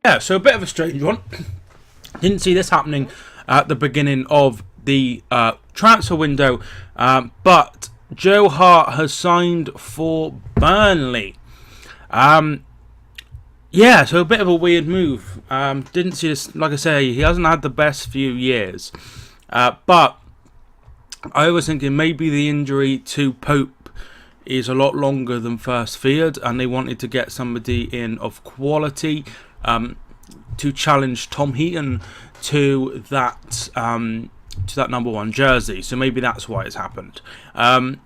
Yeah, so a bit of a strange one. Didn't see this happening at the beginning of the transfer window, but Joe Hart has signed for Burnley. Yeah, so a bit of a weird move. Didn't see this, like I say, he hasn't had the best few years. But I was thinking maybe the injury to Pope is a lot longer than first feared, and they wanted to get somebody in of quality to challenge Tom Heaton to that number 1 jersey. So maybe that's why it's happened. But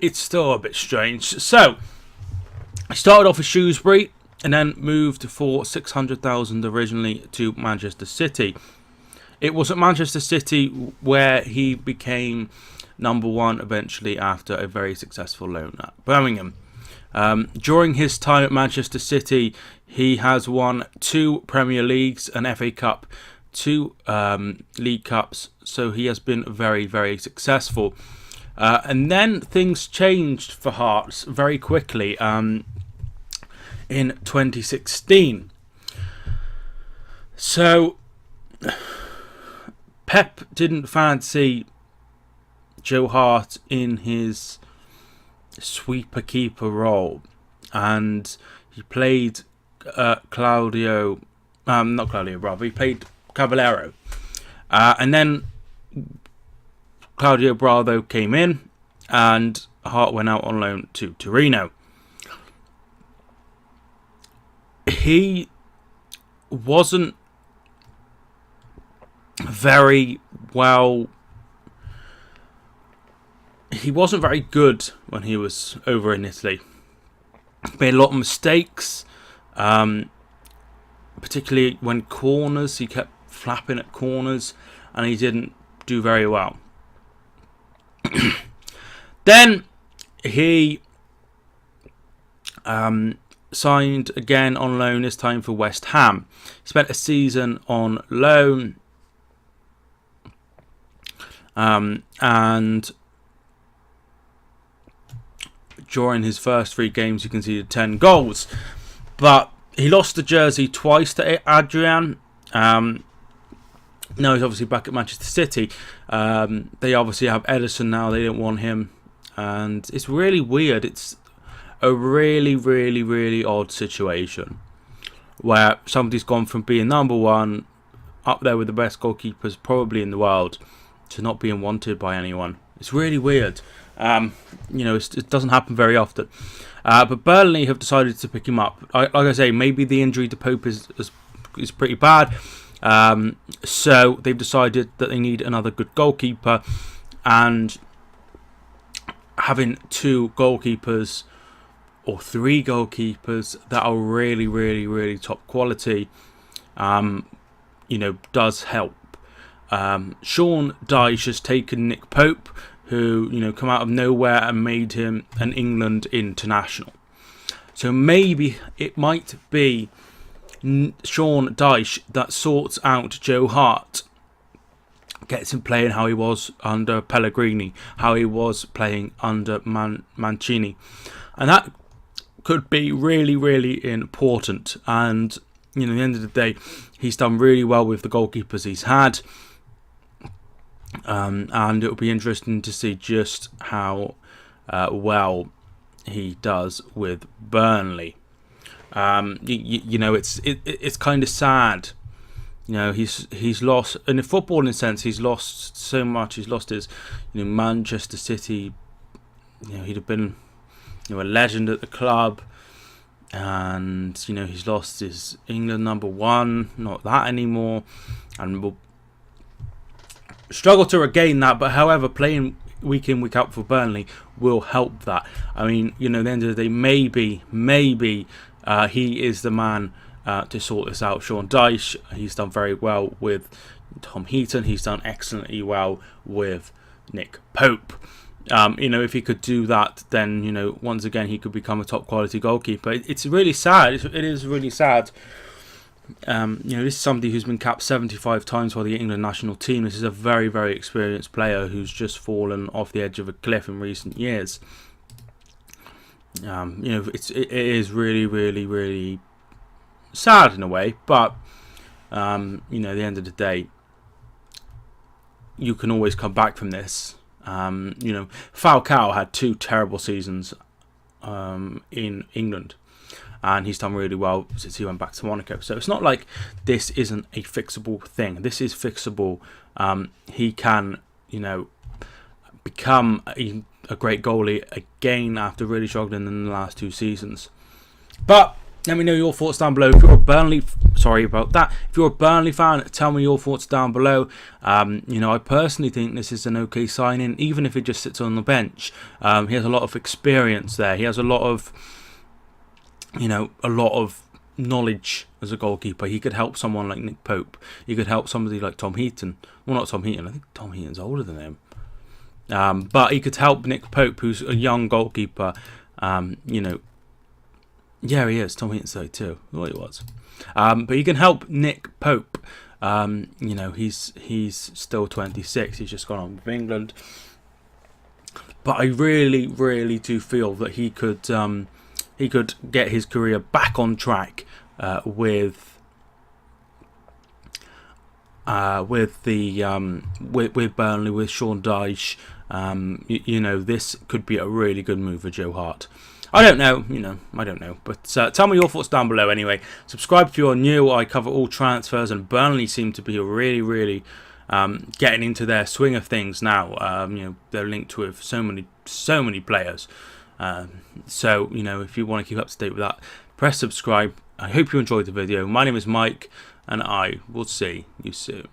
it's still a bit strange. So I started off with Shrewsbury and then moved for 600,000 originally to Manchester City. It was at Manchester City where he became number 1 eventually after a very successful loan at Birmingham. During his time at Manchester City, he has won 2 Premier Leagues, an FA Cup, 2 League Cups, so he has been very, very successful. And then things changed for Hearts very quickly in 2016. So Pep didn't fancy Joe Hart in his sweeper keeper role, and he played he played Caballero, and then Claudio Bravo came in and Hart went out on loan to Torino. He wasn't very good when he was over in Italy. Made a lot of mistakes, particularly when corners. He kept flapping at corners and he didn't do very well. Then he signed again on loan, this time for West Ham. Spent a season on loan, and during his first 3 games he conceded 10 goals. But he lost the jersey twice to Adrian. Now he's obviously back at Manchester City. They obviously have Edison now. They didn't want him. And it's really weird. It's a really, really, really odd situation where somebody's gone from being number 1, up there with the best goalkeepers probably in the world, to not being wanted by anyone. It's really weird. It doesn't happen very often. But Burnley have decided to pick him up. Like I say, maybe the injury to Pope is pretty bad. So they've decided that they need another good goalkeeper, and having 2 goalkeepers or 3 goalkeepers that are really, really, really top quality, does help. Sean Dyche has taken Nick Pope, who come out of nowhere and made him an England international. So maybe it might be Sean Dyche that sorts out Joe Hart, gets him playing how he was under Pellegrini, how he was playing under Mancini, and that could be really, really important. And at the end of the day, he's done really well with the goalkeepers he's had, and it'll be interesting to see just how well he does with Burnley. It's kind of sad. He's lost, in a footballing sense, he's lost so much. He's lost his, Manchester City. He'd have been, a legend at the club, and he's lost his England number 1, not that anymore, and will struggle to regain that. But however, playing week in, week out for Burnley will help that. I mean, at the end of the day, maybe he is the man to sort this out. Sean Dyche, he's done very well with Tom Heaton. He's done excellently well with Nick Pope. If he could do that, then once again he could become a top quality goalkeeper. It's really sad. It is really sad. This is somebody who's been capped 75 times by the England national team. This is a very, very experienced player who's just fallen off the edge of a cliff in recent years. it is really, really, really sad in a way, but at the end of the day, you can always come back from this. Falcao had 2 terrible seasons in England, and he's done really well since he went back to Monaco. So it's not like this isn't a fixable thing. This is fixable. He can, become a great goalie again after really struggling in the last 2 seasons. But let me know your thoughts down below. If you're a Burnley, sorry about that. If you're a Burnley fan, tell me your thoughts down below. I personally think this is an okay signing, even if he just sits on the bench. He has a lot of experience there. He has a lot of, knowledge as a goalkeeper. He could help someone like Nick Pope. He could help somebody like Tom Heaton. Well, not Tom Heaton. I think Tom Heaton's older than him. But he could help Nick Pope, who's a young goalkeeper. Yeah, he is. Tom Heaton's 32. I thought he was. But he can help Nick Pope. He's still 26. He's just gone on with England. But I really, really do feel that he could get his career back on track with Burnley, with Sean Dyche. This could be a really good move for Joe Hart. I don't know, I don't know. But tell me your thoughts down below anyway. Subscribe if you're new. I cover all transfers, and Burnley seem to be really, really getting into their swing of things now. They're linked with so many players. So if you want to keep up to date with that, press subscribe. I hope you enjoyed the video. My name is Mike, and I will see you soon.